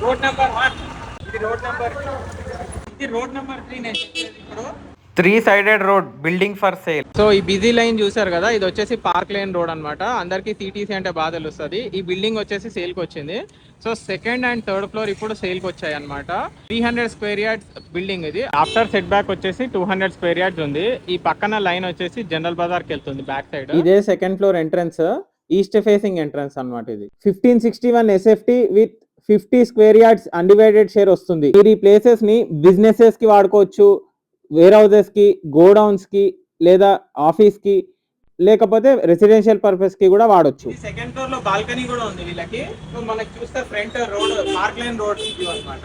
Road number 1, ఇది road number 2, ఇది road number 3 నేను చెప్పేది ఇప్పుడు. 3-sided road building for sale. So ఈ బిజీ లైన్ చూసారు కదా, ఇది వచ్చేసి పార్క్ లైన్ రోడ్ అనమాట. అందరికి సిటీసీ అంటే బాగా తెలుస్తుంది. ఈ బిల్డింగ్ వచ్చేసి సేల్ కి వచ్చింది. So second and third floor ఇప్పుడు సేల్ కి వచ్చాయి అనమాట. 300 స్క్వేర్ యార్డ్స్ బిల్డింగ్ ఇది. ఆఫ్టర్ సెట్ బ్యాక్ వచ్చేసి 200 స్క్వేర్ యార్డ్స్ ఉంది. ఈ పక్కన లైన్ వచ్చేసి జనరల్ బజార్ కి వెళ్తుంది బ్యాక్ సైడ్. ఇదే second floor entrance, east facing entrance అనమాట. ఇది 1561 SFT with 50 square yards undivided share వస్తుంది. మీరు ఈ ప్లేసెస్ ని బిజినెసెస్ కి వాడుకోవచ్చు, వేర్ హౌసెస్ కి, గోడౌన్స్ కి, లేదా ఆఫీస్ కి, లేకపోతే రెసిడెన్షియల్ పర్పస్ కి కూడా వాడొచ్చు. సెకండ్ ఫ్లోర్ లో బాల్కనీ కూడా ఉంది వీళ్ళకి. సో మనకి చూస్తే front road park line road అనమాట.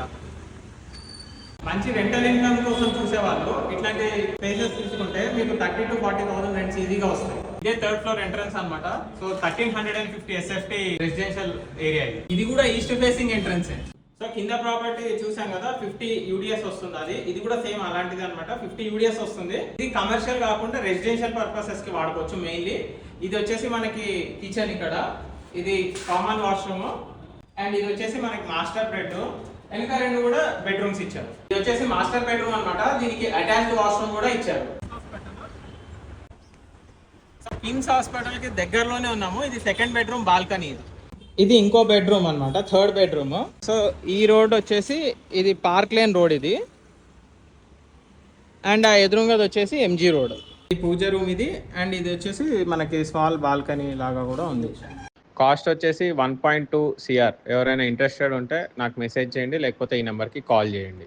మంచి రెంటల్ ఇన్కమ్ కోసం చూసేవాళ్ళు ఇట్లాంటి ప్లేసెస్ తీసుకుంటే మీకు 30,000 to 40,000 రెంట్స్ ఈజీగా వస్తాయి. ఇదే థర్డ్ ఫ్లోర్ ఎంట్రన్స్ అనమాట. So 1350 SFT residential area. ఇది కూడా ఈస్ట్ ఫేసింగ్ ఎంట్రన్స్. సో కింద ప్రాపర్టీ చూసాం కదా, 50 UDS వస్తుంది. ఇది కూడా సేమ్ అలాంటిది అనమాట. 50 UDS వస్తుంది. ఇది కమర్షియల్ కాకుండా రెసిడెన్షియల్ పర్పసెస్ కి వాడుకోవచ్చు మెయిన్లీ. ఇది వచ్చేసి మనకి కిచెన్, ఇక్కడ ఇది కామన్ వాష్రూమ్, అండ్ ఇది వచ్చేసి మనకి మాస్టర్ బెడ్రూమ్. వెనక రెండు కూడా బెడ్రూమ్స్ ఇచ్చారు. ఇది వచ్చేసి మాస్టర్ బెడ్రూమ్ అనమాట. దీనికి అటాచ్డ్ వాష్రూమ్ కూడా ఇచ్చారు. కిమ్స్ హాస్పిటల్ కి దగ్గరలోనే ఉన్నాము. ఇది సెకండ్ బెడ్రూమ్ బాల్కనీ. ఇది ఇంకో బెడ్రూమ్ అనమాట, థర్డ్ బెడ్రూమ్. సో ఈ రోడ్ వచ్చేసి ఇది పార్క్ లైన్ రోడ్ ఇది, అండ్ ఆ ఎదురుగా వచ్చేసి MG రోడ్. ఈ పూజ రూమ్ ఇది, అండ్ ఇది వచ్చేసి మనకి స్మాల్ బాల్కనీ లాగా కూడా ఉంది. కాస్ట్ వచ్చేసి 1.2 CR. ఎవరైనా ఇంట్రెస్టెడ్ ఉంటే నాకు మెసేజ్ చేయండి, లేకపోతే ఈ నెంబర్కి కాల్ చేయండి.